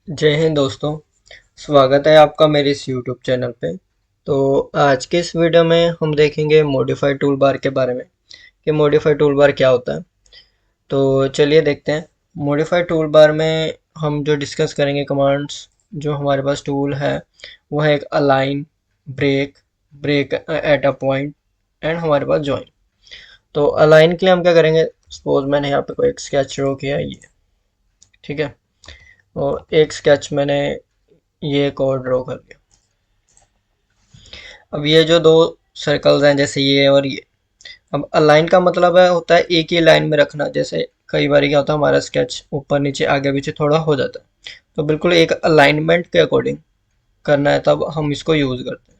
जय हिंद दोस्तों। स्वागत है आपका मेरे इस यूट्यूब चैनल पे। तो आज के इस वीडियो में हम देखेंगे मॉडिफाई टूल बार के बारे में कि मॉडिफाई टूल बार क्या होता है। तो चलिए देखते हैं। मॉडिफाई टूल बार में हम जो डिस्कस करेंगे कमांड्स जो हमारे पास टूल है वो है एक align, break, break at a point and हमारे पास ज्वाइन। तो अलाइन के लिए हम क्या करेंगे, सपोज मैंने यहाँ पे कोई एक स्केच ड्रॉ किया है, ये ठीक है, और एक स्केच मैंने ये एक और ड्रॉ कर लिया। अब ये जो दो सर्कल्स हैं जैसे ये और ये, अब अलाइन का मतलब है होता है एक ही लाइन में रखना। जैसे कई बार क्या होता है हमारा स्केच ऊपर नीचे आगे पीछे थोड़ा हो जाता है, तो बिल्कुल एक अलाइनमेंट के अकॉर्डिंग करना है, तब हम इसको यूज़ करते हैं।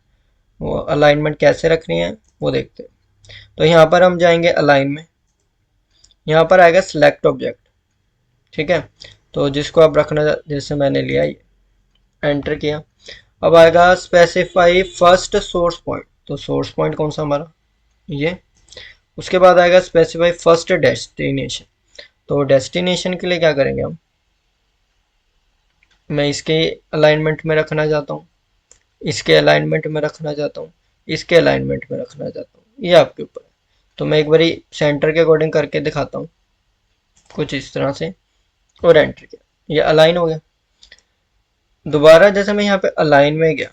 वो अलाइनमेंट कैसे रखनी है वो देखते हैं। तो यहाँ पर हम जाएंगे अलाइन में, यहाँ पर आएगा सिलेक्ट ऑब्जेक्ट, ठीक है। तो जिसको आप रखना, जैसे मैंने लिया ये, एंटर किया। अब आएगा स्पेसिफाई फर्स्ट सोर्स पॉइंट। तो सोर्स पॉइंट कौन सा हमारा, ये। उसके बाद आएगा स्पेसिफाई फर्स्ट डेस्टिनेशन। तो डेस्टिनेशन के लिए क्या करेंगे हम, मैं इसके अलाइनमेंट में रखना चाहता हूँ, इसके अलाइनमेंट में रखना चाहता हूँ, इसके अलाइनमेंट में रखना चाहता हूँ, ये आपके ऊपर है। तो मैं एक बारी सेंटर के अकॉर्डिंग करके दिखाता हूँ कुछ इस तरह से, और एंटर किया, ये अलाइन हो गया। दोबारा जैसे मैं यहाँ पे अलाइन में गया,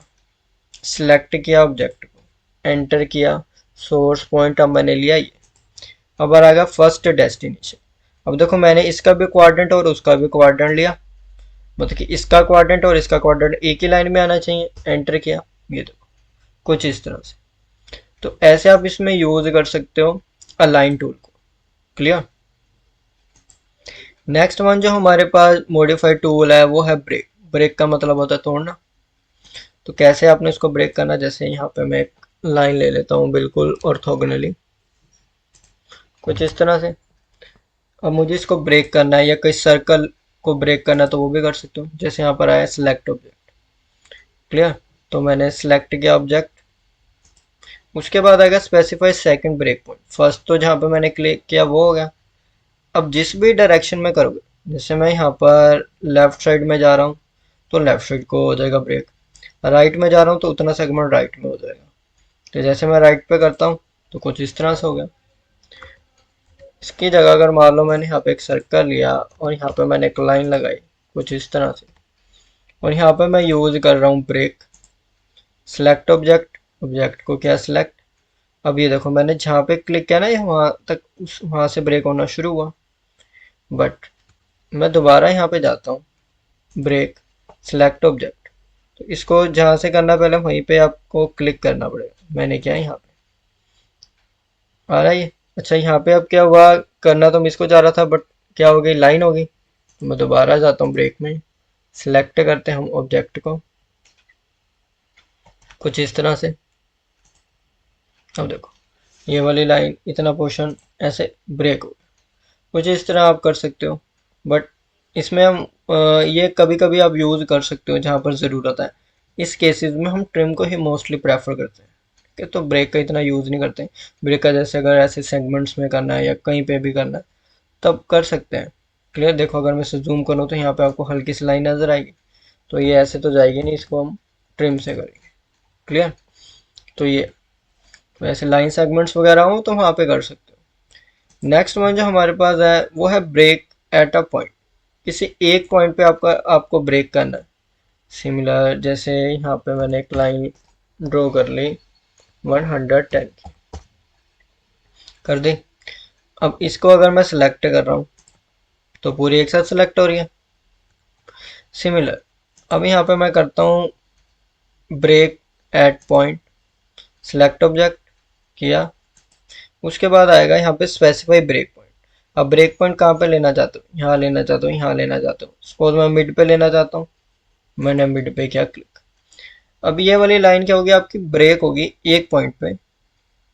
सिलेक्ट किया ऑब्जेक्ट को, एंटर किया, सोर्स पॉइंट अब मैंने लिया ये। अब आ गया फर्स्ट डेस्टिनेशन। अब देखो मैंने इसका भी क्वाड्रेंट और उसका भी क्वाड्रेंट लिया, मतलब कि इसका क्वाड्रेंट और इसका क्वाड्रेंट एक ही लाइन में आना चाहिए। एंटर किया, ये देखो कुछ इस तरह से। तो ऐसे आप इसमें यूज कर सकते हो अलाइन टूल को। क्लियर। नेक्स्ट वन जो हमारे पास मॉडिफाइड टूल है वो है ब्रेक। ब्रेक का मतलब होता है तोड़ना। तो कैसे आपने इसको ब्रेक करना, जैसे यहाँ पे मैं एक लाइन ले लेता हूँ बिल्कुल ऑर्थोगोनली, कुछ इस तरह से। अब मुझे इसको ब्रेक करना है या कोई सर्कल को ब्रेक करना है तो वो भी कर सकते हो। जैसे यहाँ पर आया सिलेक्ट ऑब्जेक्ट। क्लियर। तो मैंने सिलेक्ट किया ऑब्जेक्ट। उसके बाद आएगा specify second break point. First तो जहाँ पे मैंने क्लिक किया वो हो गया। अब जिस भी डायरेक्शन में करोगे, जैसे मैं यहाँ पर लेफ्ट साइड में जा रहा हूँ तो लेफ्ट साइड को हो जाएगा ब्रेक, राइट में जा रहा हूँ तो उतना सेगमेंट राइट में हो जाएगा। तो जैसे मैं राइट पे करता हूँ तो कुछ इस तरह से हो गया। इसकी जगह अगर मान लो मैंने यहाँ पे एक सर्कल लिया और यहाँ पे मैंने एक लाइन लगाई कुछ इस तरह से, और यहाँ पे मैं यूज कर रहा हूँ ब्रेक, सिलेक्ट ऑब्जेक्ट, ऑब्जेक्ट को क्या सिलेक्ट। अब ये देखो मैंने जहाँ पे क्लिक किया ना, ये वहां तक वहां से ब्रेक होना शुरू हुआ। बट मैं दोबारा यहाँ पे जाता हूँ, ब्रेक, सिलेक्ट ऑब्जेक्ट। तो इसको जहाँ से करना पहले वहीं पे आपको क्लिक करना पड़ेगा। मैंने किया यहाँ पे, आ रहा है ये। अच्छा यहाँ पे अब क्या हुआ, करना तो मैं इसको जा रहा था बट क्या हो गई, लाइन हो गई। तो मैं दोबारा जाता हूँ ब्रेक में, सिलेक्ट करते हैं हम ऑब्जेक्ट को कुछ इस तरह से। अब देखो ये वाली लाइन, इतना पोर्शन ऐसे ब्रेक हो गया। कुछ इस तरह आप कर सकते हो। बट इसमें हम ये कभी कभी आप यूज़ कर सकते हो जहाँ पर ज़रूरत है। इस केसेस में हम ट्रिम को ही मोस्टली प्रेफर करते हैं। ठीक है, तो ब्रेक का इतना यूज़ नहीं करते। ब्रेक का जैसे अगर ऐसे सेगमेंट्स में करना है या कहीं पे भी करना है तब कर सकते हैं। क्लियर। देखो अगर मैं इसे जूम करूँ तो यहाँ पे आपको हल्की सी लाइन नज़र आएगी, तो ये ऐसे तो जाएगी नहीं, इसको हम ट्रिम से करेंगे। क्लियर। तो ये वैसे लाइन सेगमेंट्स वगैरह हो तो वहाँ पे कर सकते हो। नेक्स्ट वन जो हमारे पास है वो है ब्रेक एट अ पॉइंट। किसी एक पॉइंट पे आपको ब्रेक करना है। सिमिलर जैसे यहाँ पे मैंने एक लाइन ड्रॉ कर ली 110 की, कर दी। अब इसको अगर मैं सिलेक्ट कर रहा हूँ तो पूरी एक साथ सिलेक्ट हो रही है। सिमिलर अब यहाँ पे मैं करता हूँ break at point, select object किया। उसके बाद आएगा यहाँ पे स्पेसिफाई ब्रेक पॉइंट। अब ब्रेक पॉइंट कहाँ पे लेना चाहता हूँ, यहाँ लेना चाहता हूँ, यहाँ लेना चाहता हूँ। सपोज मैं मिड पे लेना चाहता हूँ, मैंने मिड पे किया क्लिक। अब ये वाली लाइन क्या होगी, आपकी ब्रेक होगी एक पॉइंट पे।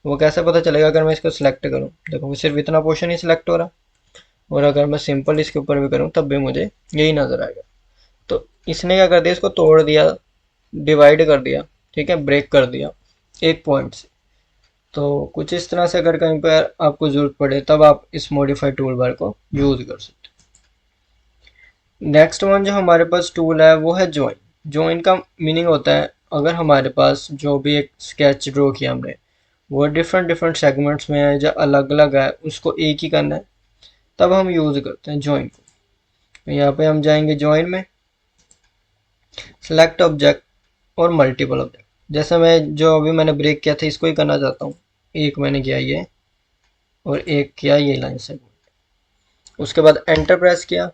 वो कैसे पता चलेगा, अगर मैं इसको सिलेक्ट करूँ, देखो सिर्फ इतना पोर्शन ही सिलेक्ट हो रहा है, और अगर मैं सिंपल इसके ऊपर भी करूँ तब भी मुझे यही नजर आएगा। तो इसने क्या कर दिया, इसको तोड़ दिया, डिवाइड कर दिया, ठीक है, ब्रेक कर दिया एक पॉइंट से। तो कुछ इस तरह से अगर कहीं पर आपको जरूरत पड़े तब आप इस मॉडिफाई टूल बार को यूज कर सकते नेक्स्ट वन जो हमारे पास टूल है वो है ज्वाइन। ज्वाइन का मीनिंग होता है अगर हमारे पास जो भी एक स्केच ड्रॉ किया हमने वो डिफरेंट डिफरेंट सेगमेंट्स में है जो अलग अलग है उसको एक ही करना है, तब हम यूज़ करते हैं ज्वाइन को। तो यहाँ पे हम जाएंगे ज्वाइन में, सेलेक्ट ऑब्जेक्ट और मल्टीपल ऑब्जेक्ट। जैसे मैं जो अभी मैंने ब्रेक किया था इसको ही करना चाहता हूँ, एक मैंने किया ये और एक किया ये लाइन सेगमेंट, उसके बाद एंटर प्रेस किया।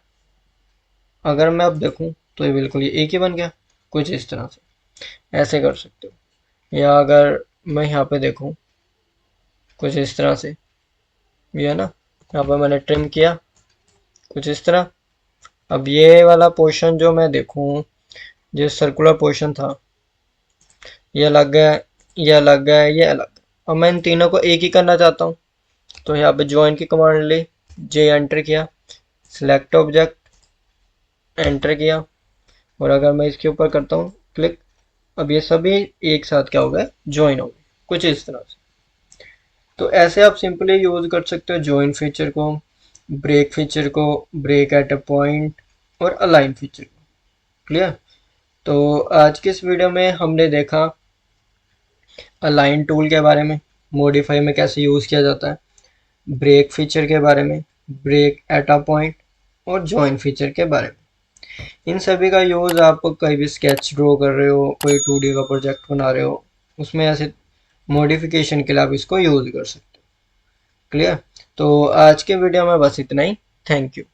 अगर मैं अब देखूं तो ये बिल्कुल ये एक ही बन गया। कुछ इस तरह से ऐसे कर सकते हो, या अगर मैं यहाँ पे देखूं कुछ इस तरह से, ये है ना, यहाँ पर मैंने ट्रिम किया कुछ इस तरह। अब ये वाला पोर्शन जो मैं देखूं, जो सर्कुलर पोर्शन था ये अलग है, ये अलग है, ये अलग है। अब मैं इन तीनों को एक ही करना चाहता हूँ, तो यहाँ पे ज्वाइन की कमांड ली, जे एंटर किया, सिलेक्ट ऑब्जेक्ट एंटर किया, और अगर मैं इसके ऊपर करता हूँ क्लिक, अब ये सभी एक साथ क्या हो गए, ज्वाइन हो गए कुछ इस तरह से। तो ऐसे आप सिंपली यूज कर सकते हो ज्वाइन फीचर को, ब्रेक फीचर को, ब्रेक एट अ पॉइंट और अलाइन फीचर को। क्लियर। तो आज के इस वीडियो में हमने देखा अलाइन टूल के बारे में, मॉडिफाई में कैसे यूज किया जाता है, ब्रेक फीचर के बारे में, ब्रेक एट अ पॉइंट और ज्वाइन फीचर के बारे में। इन सभी का यूज आप कहीं भी स्केच ड्रॉ कर रहे हो, कोई 2D का प्रोजेक्ट बना रहे हो, उसमें ऐसे मॉडिफिकेशन के लिए आप इसको यूज कर सकते हो। क्लियर। तो आज के वीडियो में बस इतना ही। Thank you.